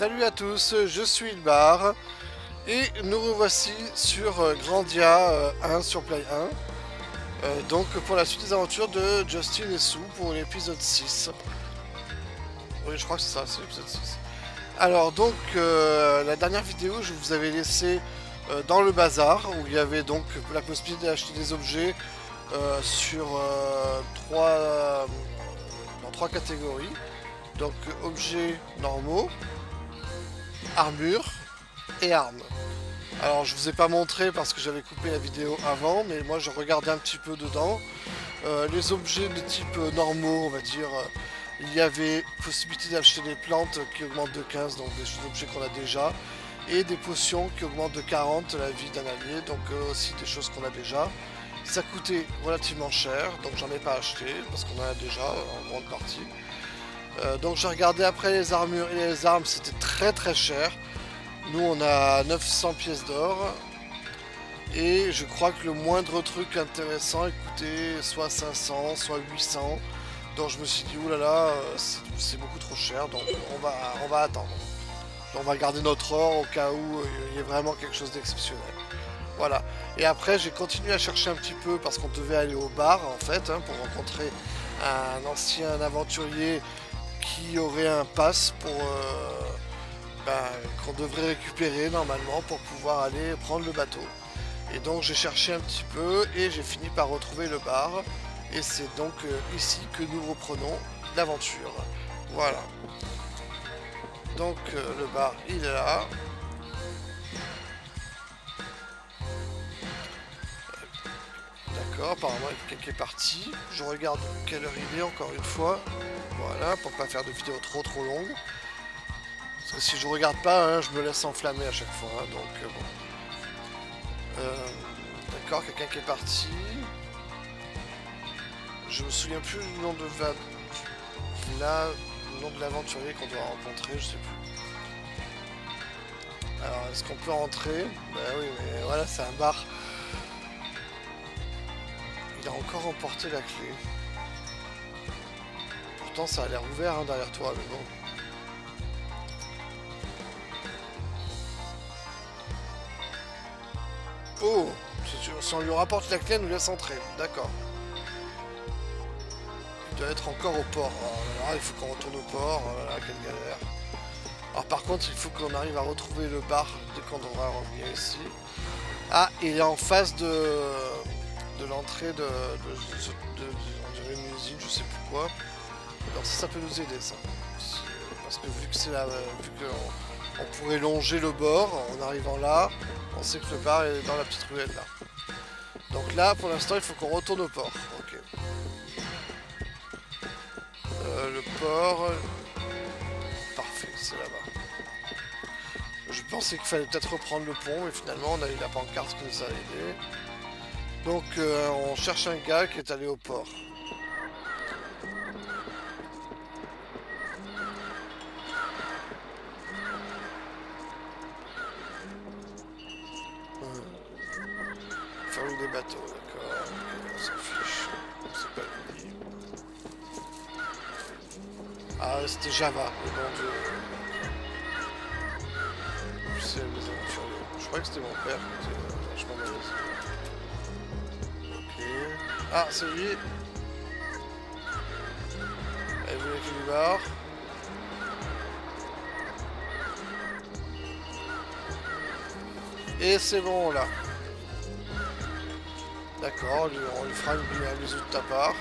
Salut à tous, je suis Ilbar et nous revoici sur Grandia 1 sur Play 1. Donc pour la suite des aventures de Justin et Sue pour l'épisode 6. Oui, je crois que c'est ça, c'est l'épisode 6. Alors donc la dernière vidéo, je vous avais laissé dans le bazar où il y avait donc la possibilité d'acheter des objets sur dans trois catégories. Donc objets normaux, armure et armes. Alors je vous ai pas montré parce que j'avais coupé la vidéo avant, mais moi je regardais un petit peu dedans. Les objets de type normaux, on va dire, il y avait possibilité d'acheter des plantes qui augmentent de 15, donc des objets qu'on a déjà, et des potions qui augmentent de 40 la vie d'un allié, donc aussi des choses qu'on a déjà. Ça coûtait relativement cher, donc j'en ai pas acheté parce qu'on en a déjà en grande partie. Donc j'ai regardé après les armures et les armes, c'était très cher. Nous on a 900 pièces d'or. Et je crois que le moindre truc intéressant il coûtait soit 500, soit 800. Donc je me suis dit oulala, c'est beaucoup trop cher, donc on va attendre. On va garder notre or au cas où il y ait vraiment quelque chose d'exceptionnel. Voilà. Et après j'ai continué à chercher un petit peu parce qu'on devait aller au bar en fait, hein, pour rencontrer un ancien aventurier qui aurait un pass pour qu'on devrait récupérer normalement pour pouvoir aller prendre le bateau. Et donc j'ai cherché un petit peu et j'ai fini par retrouver le bar. Et c'est donc ici que nous reprenons l'aventure. Voilà. Donc le bar il est là. D'accord, apparemment il y a quelqu'un qui est parti. Je regarde quelle heure il est encore une fois. Voilà, pour pas faire de vidéo trop longue. Parce que si je regarde pas, hein, je me laisse enflammer à chaque fois. Hein, donc bon. D'accord, quelqu'un qui est parti. Je me souviens plus du nom de le nom de l'aventurier qu'on doit rencontrer, je sais plus. Alors, est-ce qu'on peut rentrer? Bah oui, mais voilà, c'est un bar. Il a encore emporté la clé. Pourtant, ça a l'air ouvert hein, derrière toi, mais bon. Oh! Si on lui rapporte la clé, elle nous laisse entrer. D'accord. Il doit être encore au port. Oh là là, il faut qu'on retourne au port. Oh là là, quelle galère. Alors par contre, il faut qu'on arrive à retrouver le bar dès qu'on aura revenir ici. Ah, il est en face de l'entrée on dirait une usine, je sais plus quoi. Alors ça peut nous aider ça. Parce que vu que c'est là, vu qu'on pourrait longer le bord en arrivant là, on sait que le bar est dans la petite ruelle là. Donc là, pour l'instant, il faut qu'on retourne au port. Ok. Le port... Parfait, c'est là-bas. Je pensais qu'il fallait peut-être reprendre le pont, et finalement, on a eu la pancarte qui nous a aidé. Donc, on cherche un gars qui est allé au port. Faire des bateaux, d'accord. Ok, on s'en fiche. C'est pas lui. Ah, c'était Java, le nom de... Je sais, les aventuriers. Je croyais que c'était mon père qui était vachement balèze. Ok. Ah, c'est lui. Elle voulait qu'il lui barre. Et c'est bon, là. D'accord, on lui fera un bisou de ta part.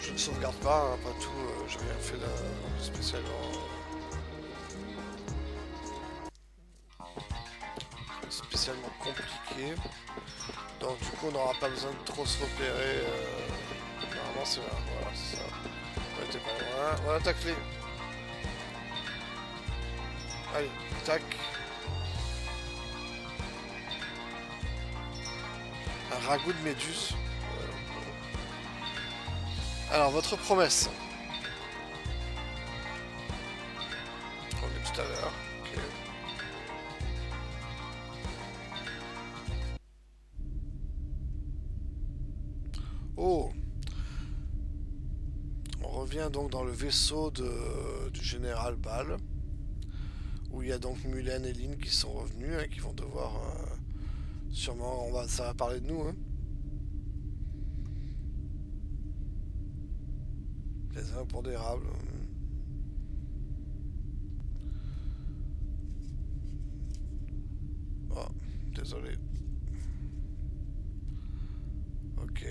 Je ne sauvegarde pas, hein, après tout, j'ai rien fait de spécialement compliqué. Donc du coup on n'aura pas besoin de trop se repérer. Normalement c'est là, voilà, c'est ça. Ouais, t'es pas loin. Voilà ta clé. Allez, tac. Un ragoût de méduse. Alors, votre promesse. On est tout à l'heure. Ok. Oh. revient donc dans le vaisseau du général Ball, où il y a donc Mulan et Lin qui sont revenus, hein, qui vont devoir sûrement, ça va parler de nous. Hein. Les impondérables. Oh, désolé. Ok.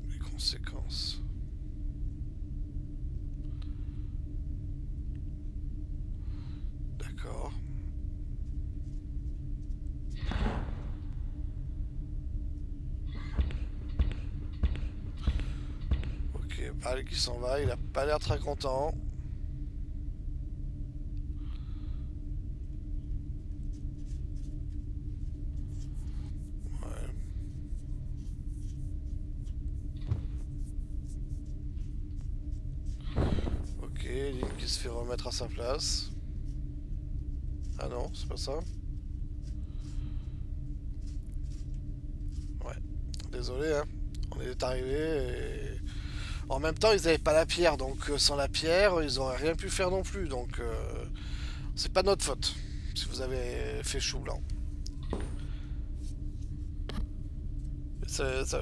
Les conséquences. D'accord. Ok, Bal qui s'en va, il a pas l'air très content. Ouais. Ok, Lynn qui se fait remettre à sa place. Ah non, c'est pas ça. Ouais, désolé, hein. On est arrivé et... En même temps, ils avaient pas la pierre, donc sans la pierre, ils auraient rien pu faire non plus. Donc, c'est pas notre faute si vous avez fait chou blanc.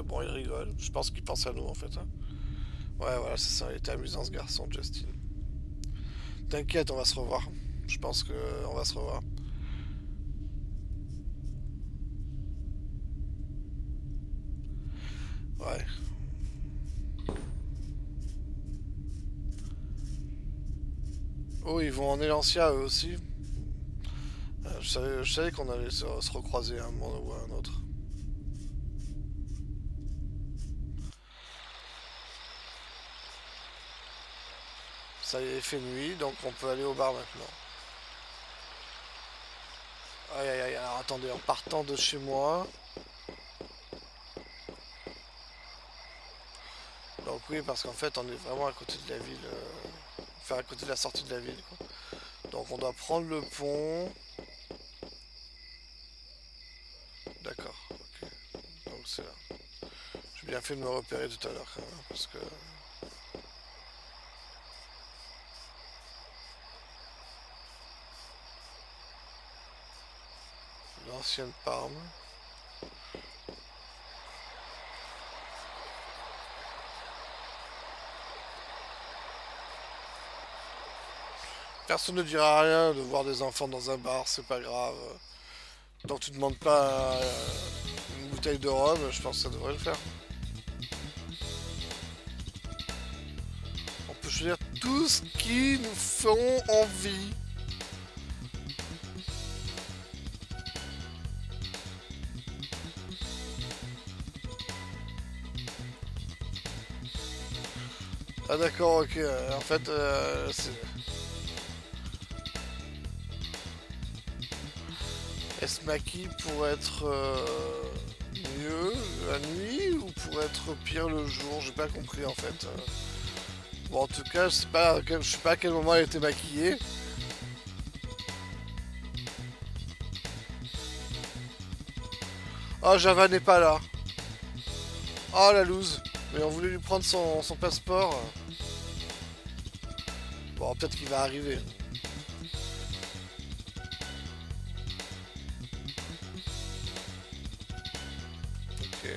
Bon, il rigole. Je pense qu'il pense à nous en fait. Hein. Ouais, voilà, c'est ça. Il était amusant ce garçon, Justin. T'inquiète, on va se revoir. Je pense que on va se revoir. Ouais. Oh, ils vont en Elancia eux aussi. Je savais qu'on allait se recroiser à un moment ou à un autre. Ça y est, il fait nuit, donc on peut aller au bar maintenant. Aïe aïe aïe, alors attendez, en partant de chez moi. Donc oui, parce qu'en fait, on est vraiment à côté de la ville. Enfin, à côté de la sortie de la ville, quoi. Donc on doit prendre le pont. D'accord, ok. Donc c'est là. J'ai bien fait de me repérer tout à l'heure quand même, parce que... L'ancienne Parme. Personne ne dira rien de voir des enfants dans un bar, c'est pas grave. Tant que tu demandes pas une bouteille de rhum, je pense que ça devrait le faire. On peut choisir tout ce qui nous font envie. Ah d'accord, ok. En fait, est-ce maquis pour être mieux la nuit ou pour être pire le jour? J'ai pas compris en fait. Bon, en tout cas, je sais pas à quel moment elle était maquillée. Oh, Java n'est pas là. Oh la loose. Mais on voulait lui prendre son passeport. Bon, peut-être qu'il va arriver. Ok.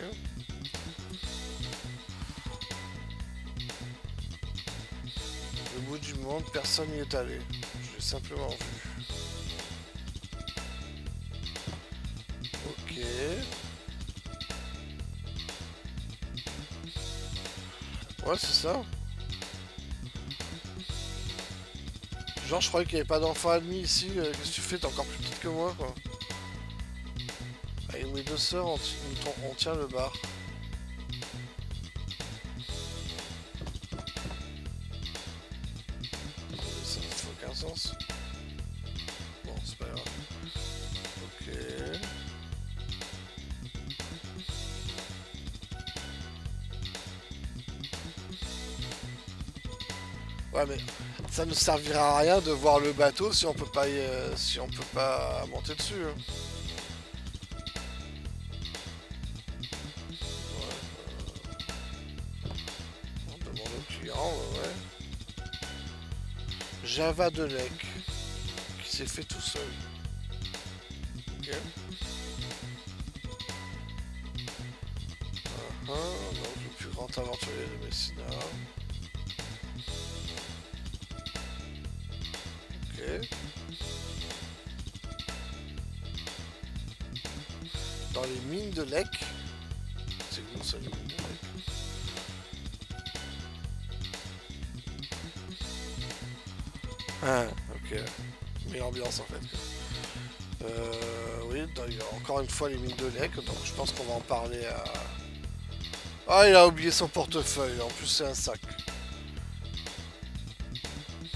Le bout du monde, personne n'y est allé. Je l'ai simplement vu. Ok. Ouais, c'est ça. Genre, je croyais qu'il n'y avait pas d'enfant admis ici. Qu'est-ce que tu fais? T'es encore plus petite que moi, quoi. Avec mes deux sœurs, on tient le bar. Ça ne fait aucun sens. Bon, c'est pas grave. Ok. Ouais, mais ça ne servira à rien de voir le bateau si on peut pas si on peut pas monter dessus. Hein. Ouais, on demande Intriguant, ouais. Java de Lec, qui s'est fait tout seul. Ok. Donc le plus grand aventurier de Messina. Ok. Dans les mines de Lec. C'est où ça, les mines de Lec? Ah, ok. Mais ambiance en fait. Oui, encore une fois les mines de Lec, donc je pense qu'on va en parler à... Ah, il a oublié son portefeuille, en plus c'est un sac.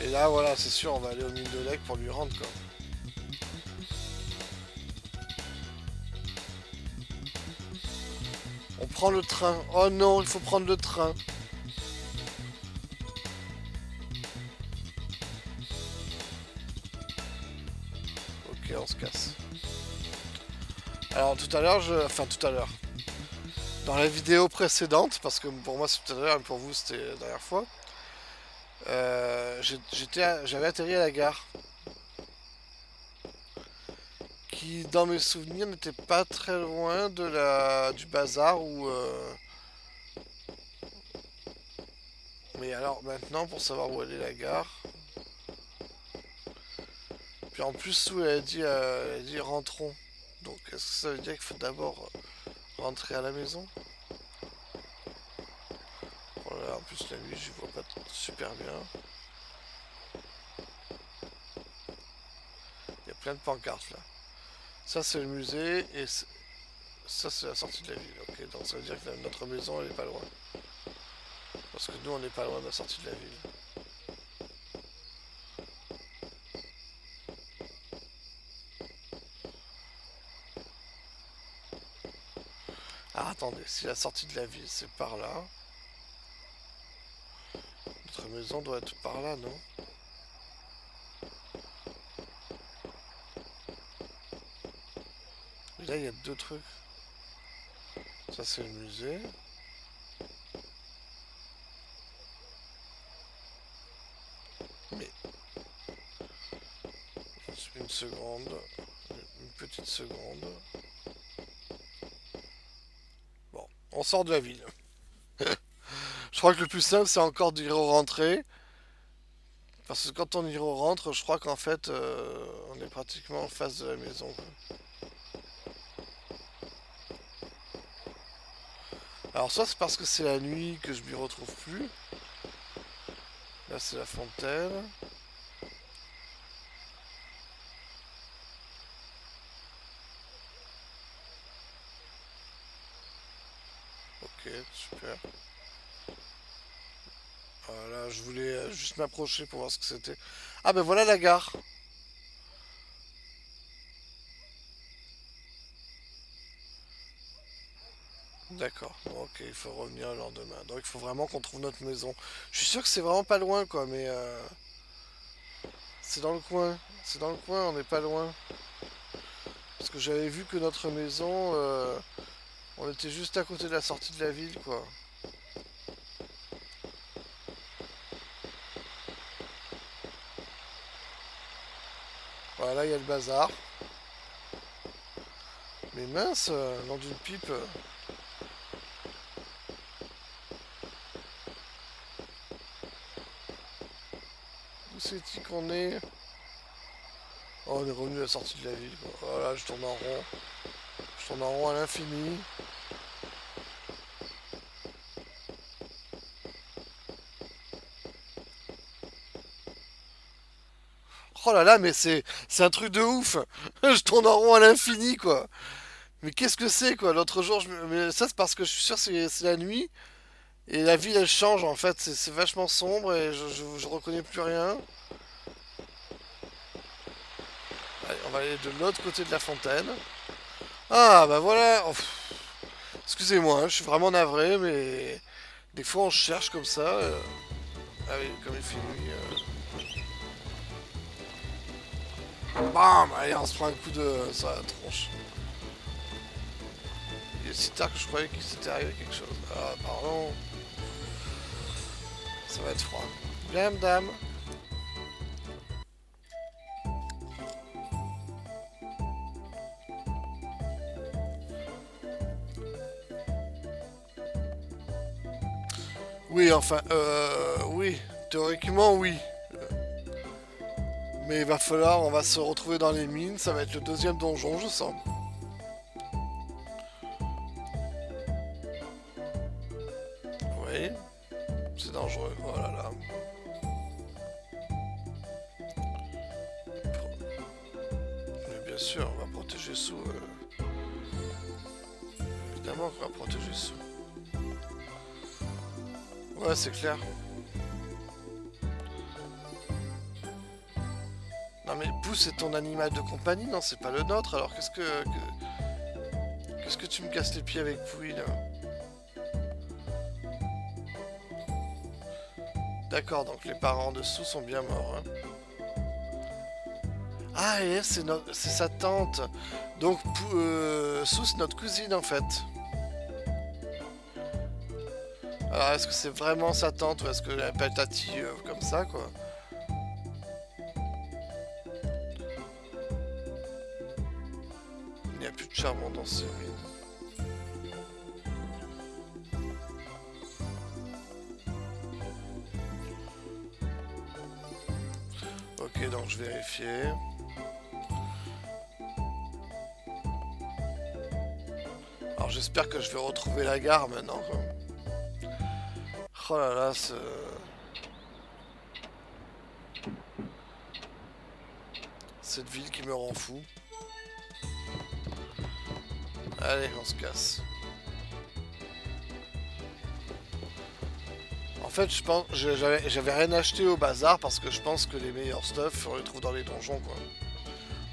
Et là, voilà, c'est sûr, on va aller aux mines de Lec pour lui rendre, quoi. On prend le train. Oh non, il faut prendre le train. Ok, on se casse. Alors tout à l'heure, enfin tout à l'heure. Dans la vidéo précédente, parce que pour moi c'est tout à l'heure et pour vous c'était la dernière fois, j'avais atterri à la gare. Qui dans mes souvenirs n'était pas très loin du bazar où... Mais alors maintenant pour savoir où elle est la gare... Puis en plus où elle a dit rentrons. Donc est-ce que ça veut dire qu'il faut d'abord rentrer à la maison? Voilà, en plus la nuit je vois pas super bien. Il y a plein de pancartes là. Ça c'est le musée et ça c'est la sortie de la ville. Ok, donc ça veut dire que notre maison elle est pas loin. Parce que nous on n'est pas loin de la sortie de la ville. Ah attendez, si la sortie de la ville c'est par là, notre maison doit être par là, non? Et là il y a deux trucs. Ça c'est le musée. Mais une seconde, une petite seconde. Bon, on sort de la ville. Je crois que le plus simple c'est encore d'y rentrer. Parce que quand on y rentre, je crois qu'en fait on est pratiquement en face de la maison, quoi. Alors soit c'est parce que c'est la nuit que je m'y retrouve plus. Là c'est la fontaine. Ok, super. Voilà, je voulais juste m'approcher pour voir ce que c'était. Ah ben voilà la gare. D'accord, bon, ok, il faut revenir le lendemain. Donc il faut vraiment qu'on trouve notre maison. Je suis sûr que c'est vraiment pas loin, quoi, mais c'est dans le coin. C'est dans le coin, on n'est pas loin. Parce que j'avais vu que notre maison, on était juste à côté de la sortie de la ville, quoi. Voilà, là il y a le bazar. Mais mince, nom d'une pipe. Où c'est-il qu'on est? Oh, on est revenu à la sortie de la ville, quoi. Voilà, je tourne en rond. Je tourne en rond à l'infini. Oh là là, mais c'est un truc de ouf. Je tourne en rond à l'infini, quoi. Mais qu'est-ce que c'est, quoi? L'autre jour, mais ça c'est parce que je suis sûr que c'est la nuit et la ville elle change en fait. C'est vachement sombre et je reconnais plus rien. Allez, on va aller de l'autre côté de la fontaine. Ah bah voilà. Oh, excusez-moi, hein, je suis vraiment navré, mais des fois on cherche comme ça. Ah oui, comme il fait nuit. Bam! Allez, on se prend un coup de sur la tronche. Il est si tard que je croyais qu'il s'était arrivé quelque chose. Ah, pardon. Ça va être froid. Bien, madame. Oui, enfin, oui. Théoriquement, oui. Mais il va falloir, on va se retrouver dans les mines. Ça va être le deuxième donjon, je sens. Oui, c'est dangereux. Oh là là. Mais bien sûr, on va protéger sous. Évidemment qu'on va protéger sous. Ouais, c'est clair. Non mais Pouce est ton animal de compagnie, non, c'est pas le nôtre. Alors qu'est-ce que tu me casses les pieds avec Pouille là? D'accord, donc les parents de Sous sont bien morts. Hein. Ah, et elle, c'est sa tante. Donc, Sous, c'est notre cousine, en fait. Alors, est-ce que c'est vraiment sa tante ou est-ce qu'elle appelle Tati comme ça, quoi? Il n'y a plus de charbon dans ces mines. Ok, donc je vérifiais. Alors j'espère que je vais retrouver la gare maintenant. Quoi. Oh là là, cette ville qui me rend fou. Allez, on se casse. En fait, je pense, j'avais rien acheté au bazar parce que je pense que les meilleurs stuff, on les trouve dans les donjons, quoi.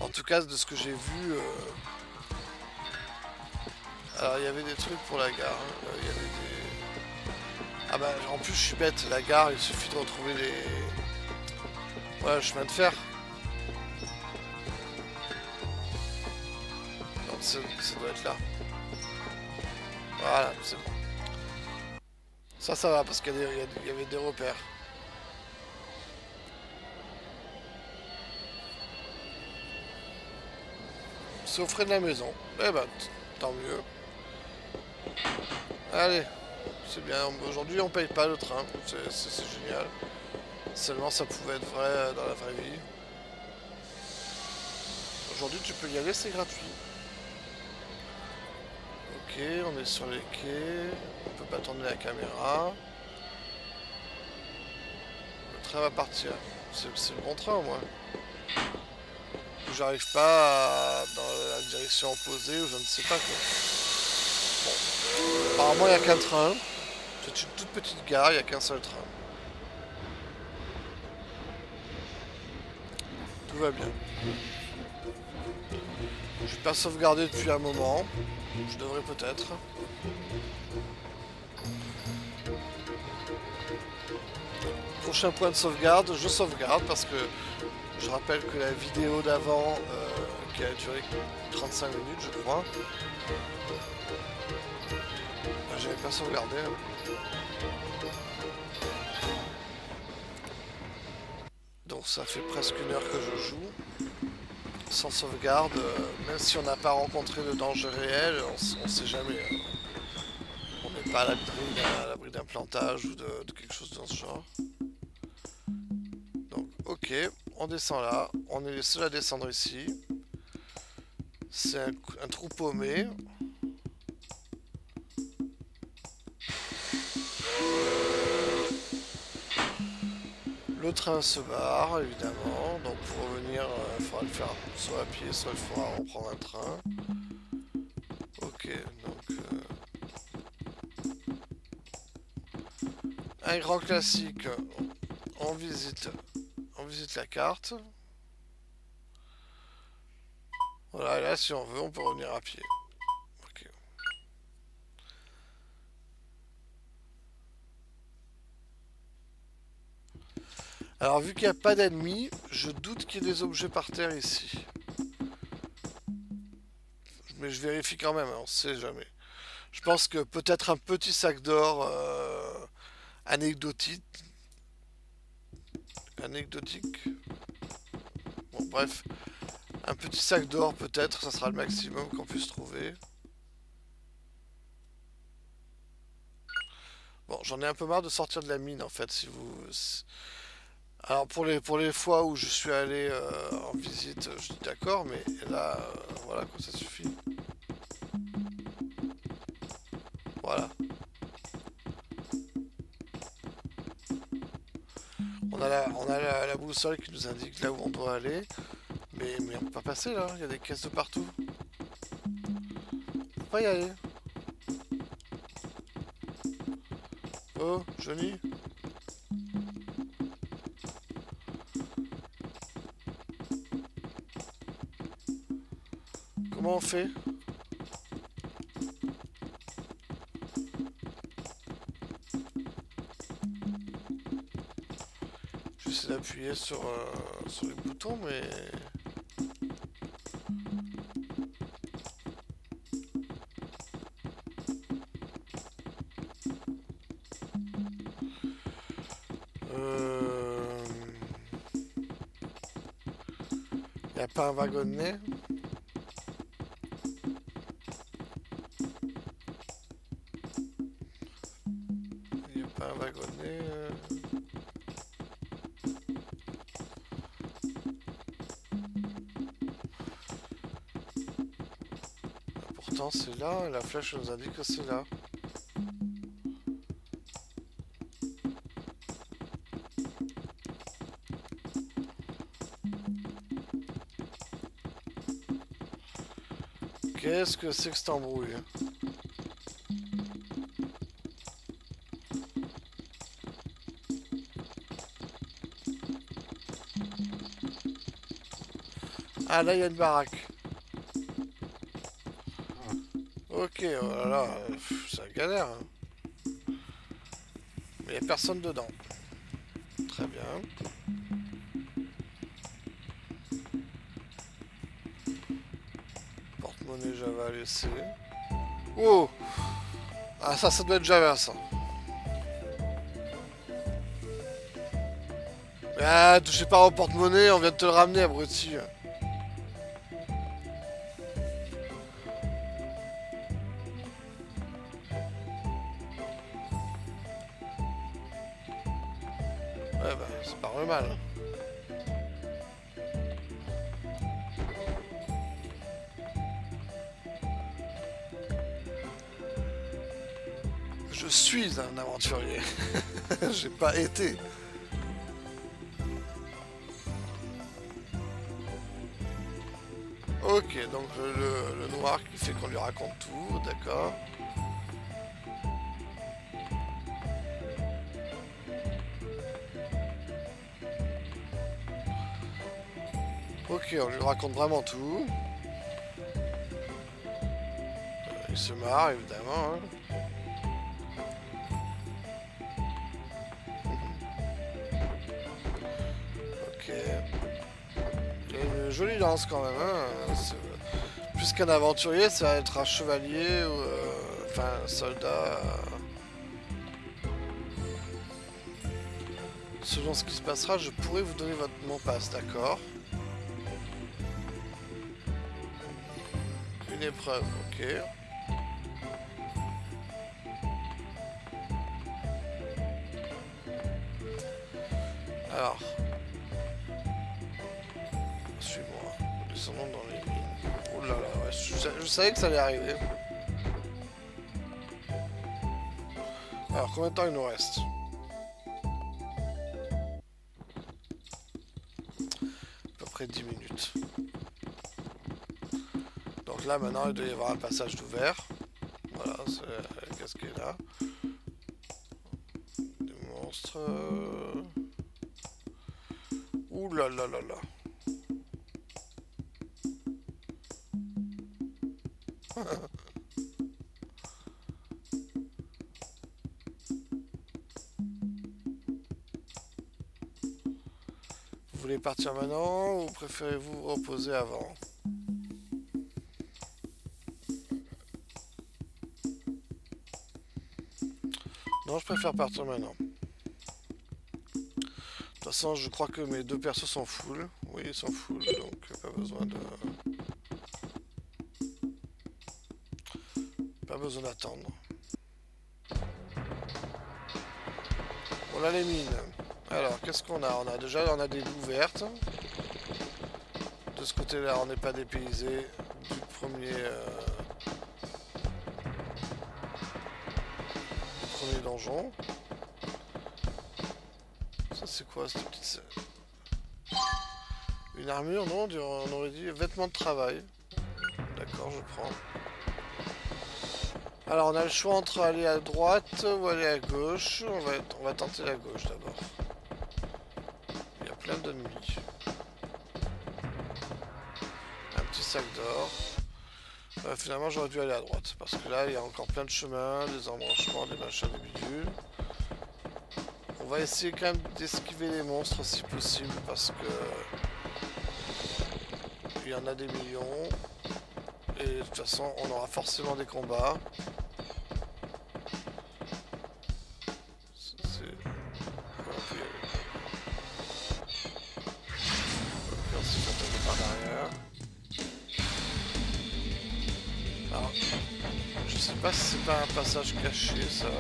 En tout cas, de ce que j'ai vu. Alors, il y avait des trucs pour la gare. Hein. Il y avait des. Ah bah, en plus, je suis bête. La gare, il suffit de retrouver les. Ouais, le chemin de fer. Donc, ça doit être là. Voilà, c'est bon. Ça va parce qu'il y avait des repères. C'est au frais de la maison. Eh ben, tant mieux. Allez, c'est bien. Aujourd'hui, on paye pas le train. C'est génial. Seulement, ça pouvait être vrai dans la vraie vie. Aujourd'hui, tu peux y aller, c'est gratuit. Ok, on est sur les quais. On peut pas tourner la caméra. Le train va partir. C'est le bon train, au moins. J'arrive pas dans la direction opposée ou je ne sais pas quoi. Bon. Apparemment, il n'y a qu'un train. C'est une toute petite gare, il n'y a qu'un seul train. Tout va bien. Je suis pas sauvegardé depuis un moment. Je devrais peut-être. Prochain point de sauvegarde, je sauvegarde parce que je rappelle que la vidéo d'avant, qui a duré 35 minutes, je crois, j'avais pas sauvegardé. Donc ça fait presque une heure que je joue. Sans sauvegarde, même si on n'a pas rencontré de danger réel, on sait jamais. On n'est pas à l'abri d'un plantage ou de quelque chose dans ce genre. Donc ok, on descend là. On est les seuls à descendre ici. C'est un trou paumé. Le train se barre, évidemment. Donc pour revenir, il faudra le faire soit à pied, soit il faudra reprendre un train. Ok, donc... un grand classique. On visite la carte. Voilà, et là, si on veut, on peut revenir à pied. Ok. Alors, vu qu'il n'y a pas d'ennemis, je doute qu'il y ait des objets par terre ici. Mais je vérifie quand même, hein, on sait jamais. Je pense que peut-être un petit sac d'or anecdotique, anecdotique. Bon, bref. Un petit sac d'or, peut-être, ça sera le maximum qu'on puisse trouver. Bon, j'en ai un peu marre de sortir de la mine, en fait, si vous... Alors, pour les fois où je suis allé en visite, je suis d'accord, mais là, voilà, quoi, ça suffit. Voilà. On a la boussole qui nous indique là où on doit aller. Mais on peut pas passer là, il y a des caisses de partout. On peut pas y aller. Oh, Johnny. Comment on fait? J'essaie d'appuyer sur les boutons, mais... Y a pas un wagonnet? Y a pas un wagonnet? Pourtant c'est là, la flèche nous indique que c'est là. Qu'est-ce que c'est que cette embrouille? Ah là il y a une baraque. Ok, oh là là, ça galère. Hein. Mais il n'y a personne dedans. Très bien. Porte-monnaie Java laissé. Oh! Ah ça doit être Java ça. Ah, touchez pas au porte-monnaie, on vient de te le ramener, abruti. Ouais, bah, c'est pas mal. Je suis un aventurier. J'ai pas été. Ok, donc le noir qui fait qu'on lui raconte tout, d'accord. Ok, on lui raconte vraiment tout. Il se marre, évidemment. Hein. Ok. Il a une jolie lance quand même. Hein. Plus qu'un aventurier, ça va être un chevalier ou enfin un soldat. Selon ce qui se passera, je pourrais vous donner mon passe, d'accord. Une épreuve, ok. Alors. Suis-moi. Descendons dans les mines. Oh là là, ouais, je savais que ça allait arriver. Alors, combien de temps il nous reste? À peu près 10 minutes. Donc là, maintenant, il doit y avoir un passage d'ouvert. Voilà, qu'est-ce qu'il y a là? Des monstres. Ouh là là là là. Vous voulez partir maintenant ou préférez-vous vous reposer avant? Non, je préfère partir maintenant. toute façon, je crois que mes deux persos sont full. Oui, ils sont full, donc pas besoin de... Pas besoin d'attendre. Voilà les mines. Alors, qu'est-ce qu'on a? On a des ouvertes. De ce côté-là, on n'est pas dépaysé du premier donjon. Ça, c'est quoi cette petite... Une armure, non? On aurait dit vêtements de travail. D'accord, je prends. Alors, on a le choix entre aller à droite ou aller à gauche. On va tenter la gauche d'abord. Il y a plein d'ennemis. Un petit sac d'or. Finalement, j'aurais dû aller à droite. Parce que là, il y a encore plein de chemins, des embranchements, des machins, des bidules. On va essayer quand même d'esquiver les monstres si possible. Parce que... il y en a des millions. Et de toute façon, on aura forcément des combats. Alors, je sais pas si c'est pas un passage caché ça ou...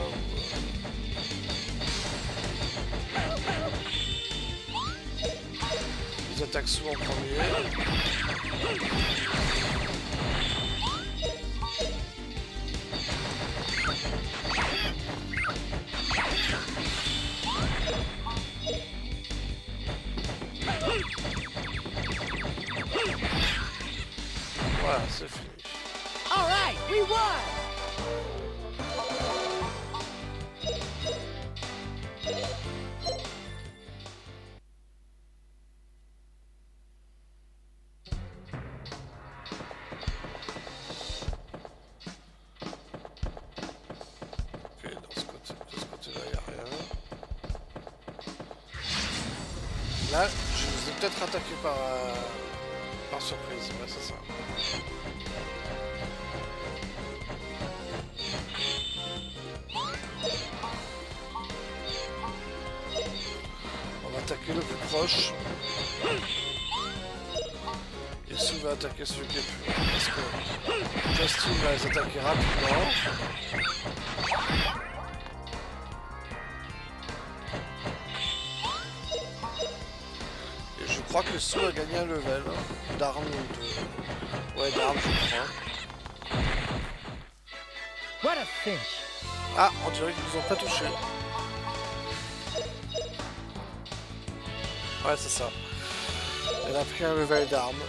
Ils attaquent souvent en premier. Voilà, c'est fini. All right, we won. Ok, de ce côté-là, il n'y a rien. Là, je vous ai peut-être attaqué par surprise, ouais, c'est ça. On va attaquer le plus proche. Et Sue va attaquer celui qui est plus loin. Parce que Justin va les attaquer rapidement. Et je crois que Sue a gagné un level d'armes ou de... Ouais, d'armes, je crois. What a cinch. Ah, on dirait qu'ils nous ont pas touché. Ouais, c'est ça. Elle a pris un level d'armes.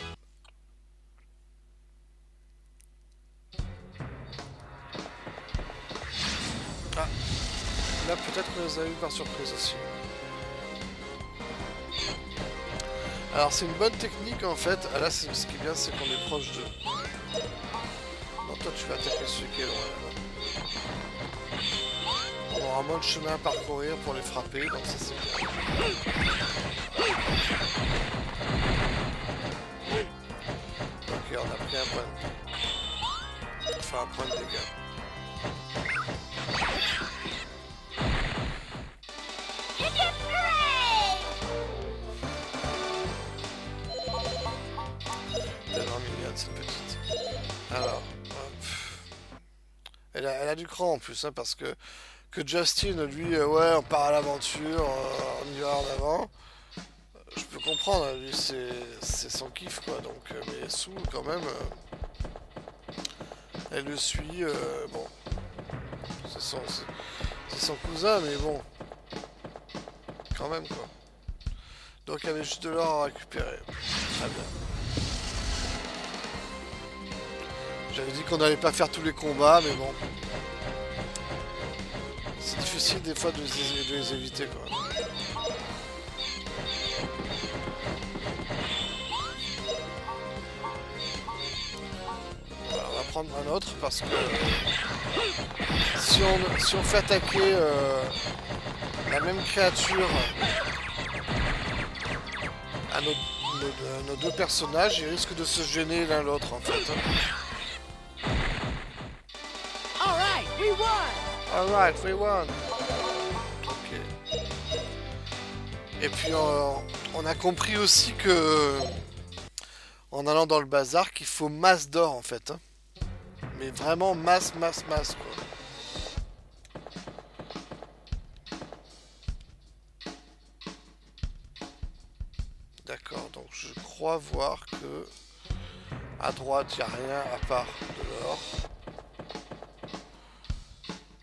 Ah. Là, peut-être qu'on les a eu par surprise aussi. Alors, c'est une bonne technique en fait. Ah, là, ce qui est bien, c'est qu'on est proche d'eux. Non, toi, tu vas attaquer celui qui est loin là. On aura moins de chemin à parcourir pour les frapper, donc ça c'est bien. Ok, on a pris un point de... Enfin, un point de dégâts. Tellement mignonne cette petite. Alors, hop. Elle a du cran en plus, hein, parce que Justin, lui, ouais, on part à l'aventure, on y va en avant. Je peux comprendre, hein, lui, c'est son kiff, quoi. Donc, mais Sue, quand même, elle le suit. Bon, c'est son cousin, mais bon, quand même, quoi. Donc, il y avait juste de l'or à récupérer. Très bien. J'avais dit qu'on n'allait pas faire tous les combats, mais bon. C'est difficile des fois de les éviter, quoi. Voilà, on va prendre un autre parce que si on fait attaquer la même créature à nos deux personnages, ils risquent de se gêner l'un l'autre en fait. Alright, we won! Alright, we won! Ok. Et puis on a compris aussi que en allant dans le bazar qu'il faut masse d'or en fait. Hein. Mais vraiment masse quoi. D'accord, donc je crois voir que à droite il n'y a rien à part de l'or.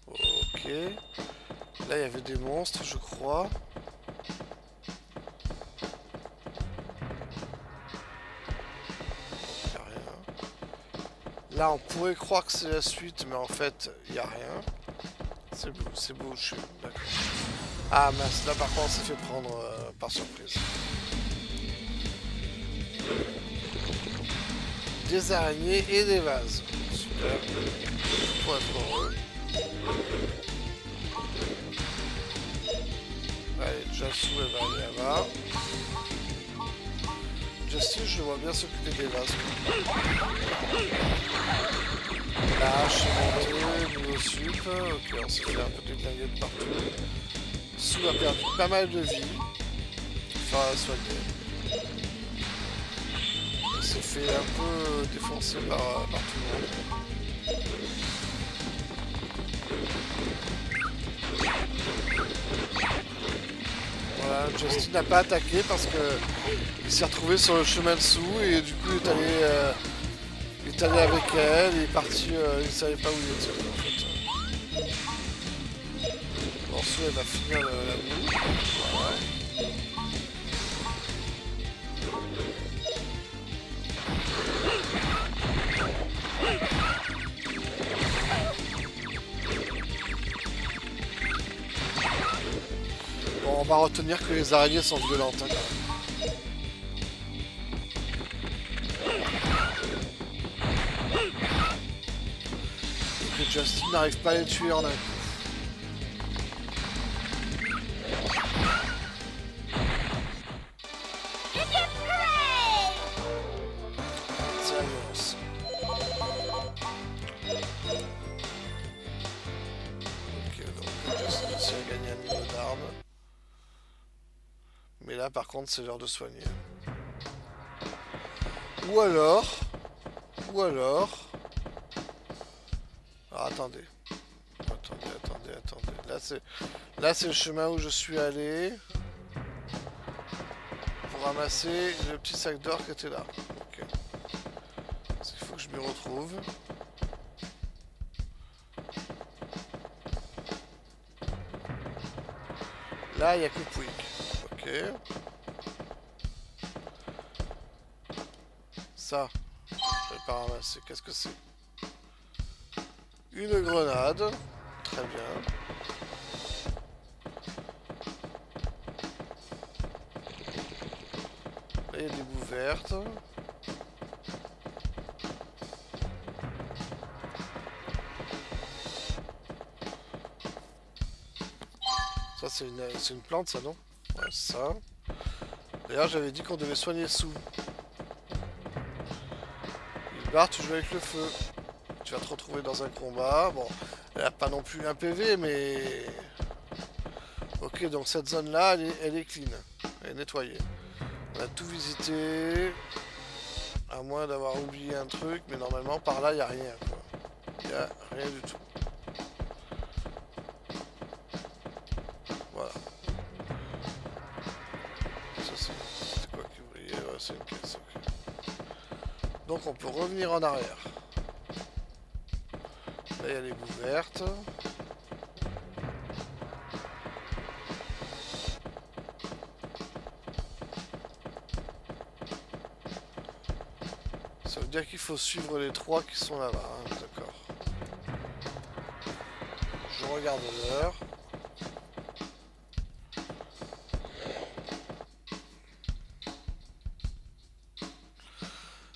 Ok. Là il y avait des monstres je crois. Il n'y a rien. Là on pourrait croire que c'est la suite mais en fait il n'y a rien. C'est beau, je suis d'accord. Ah mince, là par contre on s'est fait prendre par surprise. Des araignées et des vases. Super. Pour être heureux. Allez, Jassou elle va aller là-bas. Justin, je vois bien s'occuper des vases. Là, chez monté, niveau sup. Ok, on s'est fait un peu déglinguer de partout. Sou a perdu pas mal de vie. Il faudra la soigner. Il s'est fait un peu défoncer par tout le monde. Voilà, Justin n'a pas attaqué parce que il s'est retrouvé sur le chemin dessous et du coup il est allé avec elle, il est parti, il savait pas où il était en fait. Bon, Sou elle va finir la boue. Voilà. Bon, on va retenir que les araignées sont violentes hein, quand même. Et que Justin n'arrive pas à les tuer en un coup. C'est la violence. Ok, donc Justin aussi a gagné un niveau d'arme. Mais là par contre c'est l'heure de soigner. Ou alors... Alors attendez. Attendez. Là c'est le chemin où je suis allé. Pour ramasser le petit sac d'or qui était là. Ok. Parce qu'il faut que je m'y retrouve. Là il n'y a que Pouic. Ok. Ça, je vais pas ramasser. Qu'est-ce que c'est? Une grenade. Très bien. Là, il y a des boues vertes. Ça, c'est une plante, ça, non? Ouais, ça. D'ailleurs, j'avais dit qu'on devait soigner Sou. Ilbar, tu joues avec le feu. Tu vas te retrouver dans un combat. Bon, elle a pas non plus un PV, mais... Ok, donc cette zone-là, elle est clean. Elle est nettoyée. On a tout visité. À moins d'avoir oublié un truc, mais normalement, par là, il n'y a rien. Il n'y a rien du tout. Voilà. Ça, c'est quoi que vous voyez? Ouais, c'est une caisse, ok. Donc, on peut revenir en arrière. Là, il y a les boues vertes. Ça veut dire qu'il faut suivre les trois qui sont là-bas. Hein, d'accord. Je regarde l'heure.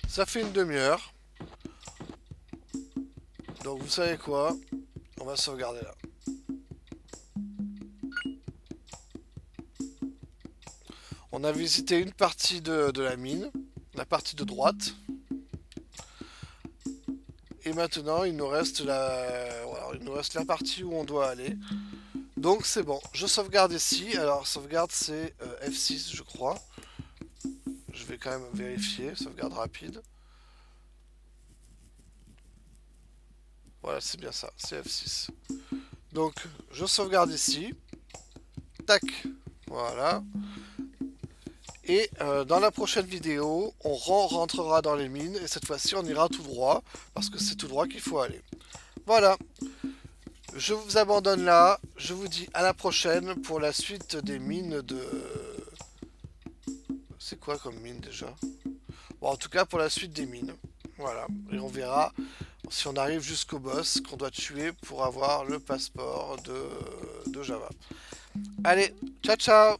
Ça fait une demi-heure. Donc vous savez quoi? On va sauvegarder là. On a visité une partie de la mine, la partie de droite. Et maintenant il nous reste la partie où on doit aller. Donc c'est bon, je sauvegarde ici. Alors sauvegarde c'est F6 je crois. Je vais quand même vérifier, sauvegarde rapide. Voilà, c'est bien ça, c'est F6. Donc je sauvegarde ici. Tac, voilà. Et dans la prochaine vidéo, on rentrera dans les mines et cette fois-ci on ira tout droit parce que c'est tout droit qu'il faut aller. Voilà, je vous abandonne là, je vous dis à la prochaine pour la suite des mines de... C'est quoi comme mine déjà? Bon, en tout cas pour la suite des mines. Voilà, et on verra si on arrive jusqu'au boss qu'on doit tuer pour avoir le passeport de Java. Allez, ciao ciao!